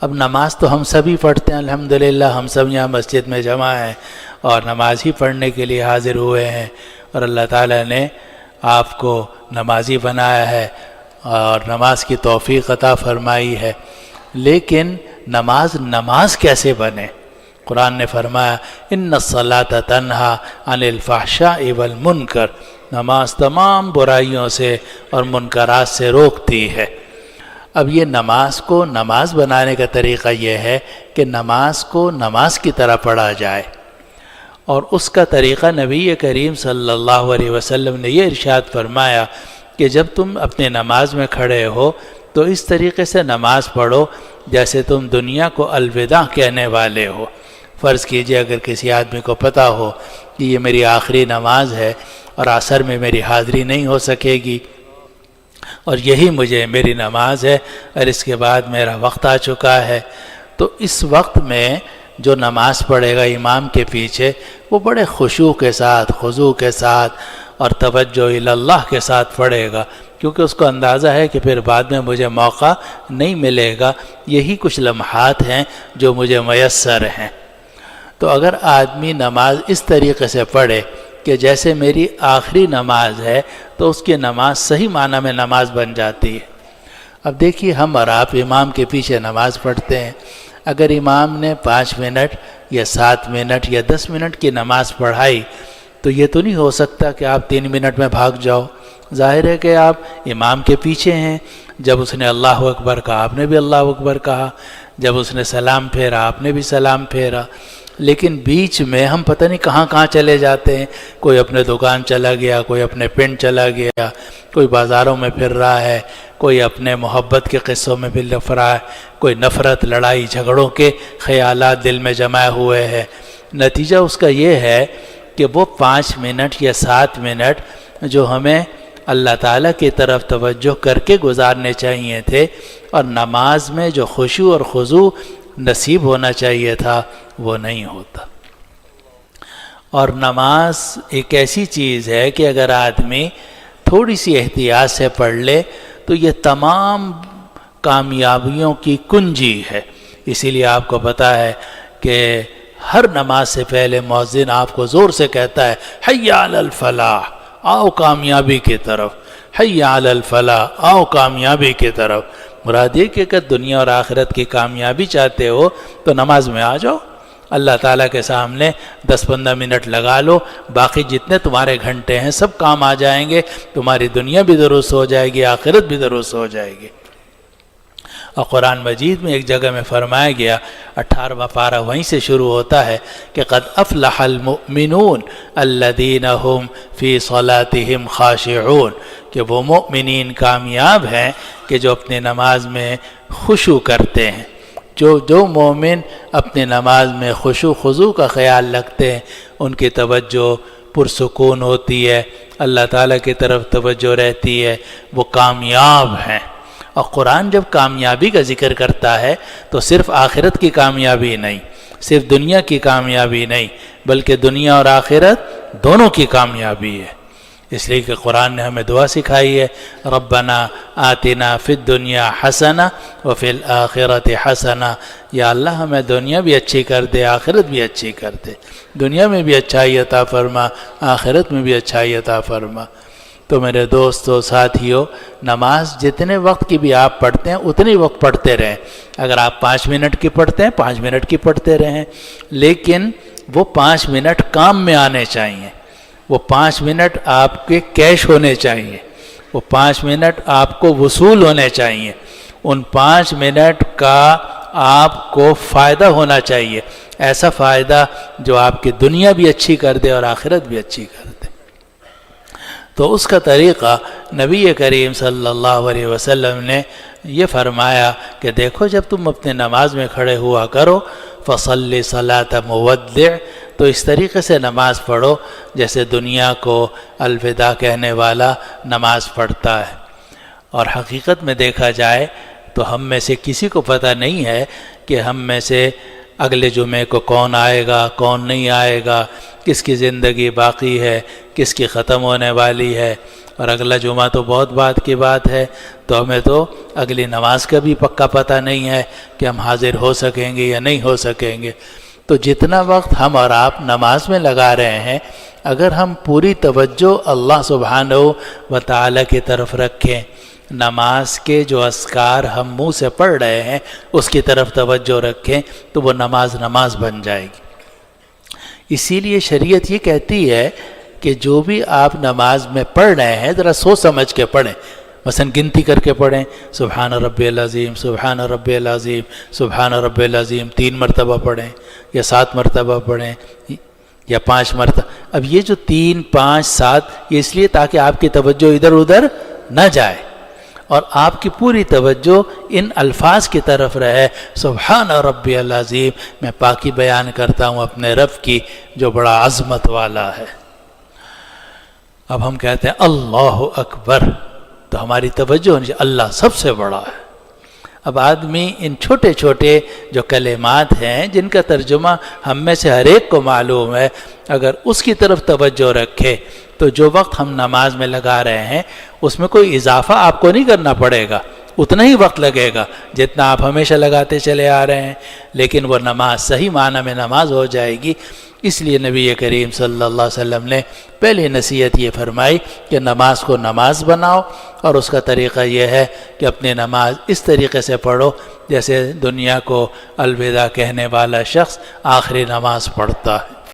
اب نماز تو ہم سبھی پڑھتے ہیں الحمدللہ، ہم سب یہاں مسجد میں جمع ہیں اور نماز ہی پڑھنے کے لیے حاضر ہوئے ہیں، اور اللہ تعالیٰ نے آپ کو نمازی بنایا ہے اور نماز کی توفیق عطا فرمائی ہے۔ لیکن نماز کیسے بنے؟ قرآن نے فرمایا ان الصلاۃ تنہا عن الفحشاء والمنکر، نماز تمام برائیوں سے اور منکرات سے روکتی ہے۔ اب یہ نماز کو نماز بنانے کا طریقہ یہ ہے کہ نماز کو نماز کی طرح پڑھا جائے، اور اس کا طریقہ نبی کریم صلی اللہ علیہ وسلم نے یہ ارشاد فرمایا کہ جب تم اپنے نماز میں کھڑے ہو تو اس طریقے سے نماز پڑھو جیسے تم دنیا کو الوداع کہنے والے ہو۔ فرض کیجئے اگر کسی آدمی کو پتہ ہو کہ یہ میری آخری نماز ہے اور عصر میں میری حاضری نہیں ہو سکے گی اور یہی میری نماز ہے اور اس کے بعد میرا وقت آ چکا ہے، تو اس وقت میں جو نماز پڑھے گا امام کے پیچھے وہ بڑے خشوع کے ساتھ، خضوع کے ساتھ اور توجہ اللہ کے ساتھ پڑھے گا، کیونکہ اس کو اندازہ ہے کہ پھر بعد میں مجھے موقع نہیں ملے گا، یہی کچھ لمحات ہیں جو مجھے میسر ہیں۔ تو اگر آدمی نماز اس طریقے سے پڑھے کہ جیسے میری آخری نماز ہے تو اس کی نماز صحیح معنی میں نماز بن جاتی ہے۔ اب دیکھیے ہم اور آپ امام کے پیچھے نماز پڑھتے ہیں، اگر امام نے 5 منٹ یا 7 منٹ یا 10 منٹ کی نماز پڑھائی تو یہ تو نہیں ہو سکتا کہ آپ 3 منٹ میں بھاگ جاؤ۔ ظاہر ہے کہ آپ امام کے پیچھے ہیں، جب اس نے اللہ اکبر کہا آپ نے بھی اللہ اکبر کہا، جب اس نے سلام پھیرا آپ نے بھی سلام پھیرا، لیکن بیچ میں ہم پتہ نہیں کہاں چلے جاتے ہیں، کوئی اپنے دکان چلا گیا، کوئی اپنے پنڈ چلا گیا، کوئی بازاروں میں پھر رہا ہے، کوئی اپنے محبت کے قصوں میں بھی لف رہا ہے، کوئی نفرت، لڑائی جھگڑوں کے خیالات دل میں جمائے ہوئے ہیں۔ نتیجہ اس کا یہ ہے کہ وہ 5 منٹ یا 7 منٹ جو ہمیں اللہ تعالیٰ کی طرف توجہ کر کے گزارنے چاہیے تھے اور نماز میں جو خشوع اور خضوع نصیب ہونا چاہیے تھا وہ نہیں ہوتا۔ اور نماز ایک ایسی چیز ہے کہ اگر آدمی تھوڑی سی احتیاط سے پڑھ لے تو یہ تمام کامیابیوں کی کنجی ہے۔ اسی لیے آپ کو پتہ ہے کہ ہر نماز سے پہلے مؤذن آپ کو زور سے کہتا ہے حی علی الفلاح، آؤ کامیابی کی طرف، حی علی الفلاح، آؤ کامیابی کی طرف۔ مراد یہ کہ اگر دنیا اور آخرت کی کامیابی چاہتے ہو تو نماز میں آ جاؤ، اللہ تعالیٰ کے سامنے 10-15 منٹ لگا لو، باقی جتنے تمہارے گھنٹے ہیں سب کام آ جائیں گے، تمہاری دنیا بھی درست ہو جائے گی، آخرت بھی درست ہو جائے گی۔ اور قرآن مجید میں ایک جگہ میں فرمایا گیا، 18واں پارہ وہیں سے شروع ہوتا ہے کہ قد افلح المؤمنون الذین هم فی صلاتهم خاشعون، کہ وہ مؤمنین کامیاب ہیں کہ جو اپنی نماز میں خشوع کرتے ہیں۔ جو مومن اپنے نماز میں خشوع خضوع کا خیال رکھتے ہیں ان کی توجہ پرسکون ہوتی ہے، اللہ تعالیٰ کی طرف توجہ رہتی ہے، وہ کامیاب ہیں۔ اور قرآن جب کامیابی کا ذکر کرتا ہے تو صرف آخرت کی کامیابی نہیں، صرف دنیا کی کامیابی نہیں، بلکہ دنیا اور آخرت دونوں کی کامیابی ہے۔ اس لیے کہ قرآن نے ہمیں دعا سکھائی ہے، ربنا آتنا فی الدنیا حسنہ وفی الآخرۃ حسنہ، یا اللہ ہمیں دنیا بھی اچھی کر دے، آخرت بھی اچھی کر دے، دنیا میں بھی اچھائی عطا فرما، آخرت میں بھی اچھائی عطا فرما۔ تو میرے دوستو ساتھیو، نماز جتنے وقت کی بھی آپ پڑھتے ہیں اتنی وقت پڑھتے رہیں۔ اگر آپ 5 منٹ کی پڑھتے ہیں 5 منٹ کی پڑھتے رہیں، لیکن وہ 5 منٹ کام میں آنے چاہیے، وہ 5 منٹ آپ کے کیش ہونے چاہیے، وہ 5 منٹ آپ کو وصول ہونے چاہیے، ان 5 منٹ کا آپ کو فائدہ ہونا چاہیے، ایسا فائدہ جو آپ کی دنیا بھی اچھی کر دے اور آخرت بھی اچھی کر دے۔ تو اس کا طریقہ نبی کریم صلی اللہ علیہ وسلم نے یہ فرمایا کہ دیکھو جب تم اپنے نماز میں کھڑے ہوا کرو فصلی صلاۃ مودع، تو اس طریقے سے نماز پڑھو جیسے دنیا کو الوداع کہنے والا نماز پڑھتا ہے۔ اور حقیقت میں دیکھا جائے تو ہم میں سے کسی کو پتہ نہیں ہے کہ ہم میں سے اگلے جمعے کو کون آئے گا کون نہیں آئے گا، کس کی زندگی باقی ہے، کس کی ختم ہونے والی ہے، اور اگلا جمعہ تو بہت بعد کی بات ہے، تو ہمیں تو اگلی نماز کا بھی پکا پتہ نہیں ہے کہ ہم حاضر ہو سکیں گے یا نہیں ہو سکیں گے۔ تو جتنا وقت ہم اور آپ نماز میں لگا رہے ہیں، اگر ہم پوری توجہ اللہ سبحانہ و تعالیٰ کی طرف رکھیں، نماز کے جو اذکار ہم منہ سے پڑھ رہے ہیں اس کی طرف توجہ رکھیں، تو وہ نماز بن جائے گی۔ اسی لیے شریعت یہ کہتی ہے کہ جو بھی آپ نماز میں پڑھ رہے ہیں ذرا سوچ سمجھ کے پڑھیں، مثلا گنتی کر کے پڑھیں، سبحان ربی العظیم، سبحان ربی العظیم، سبحان ربی العظیم 3 مرتبہ پڑھیں یا 7 مرتبہ پڑھیں یا 5 مرتبہ۔ اب یہ جو 3، 5، 7 یہ اس لیے تاکہ آپ کی توجہ ادھر ادھر نہ جائے اور آپ کی پوری توجہ ان الفاظ کی طرف رہے، سبحان ربی العظیم، میں پاکی بیان کرتا ہوں اپنے رب کی جو بڑا عظمت والا ہے۔ اب ہم کہتے ہیں اللہ اکبر، تو ہماری توجہ اللہ سب سے بڑا ہے۔ اب آدمی ان چھوٹے چھوٹے جو کلمات ہیں جن کا ترجمہ ہم میں سے ہر ایک کو معلوم ہے، اگر اس کی طرف توجہ رکھے تو جو وقت ہم نماز میں لگا رہے ہیں اس میں کوئی اضافہ آپ کو نہیں کرنا پڑے گا، اتنا ہی وقت لگے گا جتنا آپ ہمیشہ لگاتے چلے آ رہے ہیں، لیکن وہ نماز صحیح معنی میں نماز ہو جائے گی۔ اس لیے نبی کریم صلی اللہ علیہ وسلم نے پہلی نصیحت یہ فرمائی کہ نماز کو نماز بناؤ، اور اس کا طریقہ یہ ہے کہ اپنی نماز اس طریقے سے پڑھو جیسے دنیا کو الوداع کہنے والا شخص آخری نماز پڑھتا ہے۔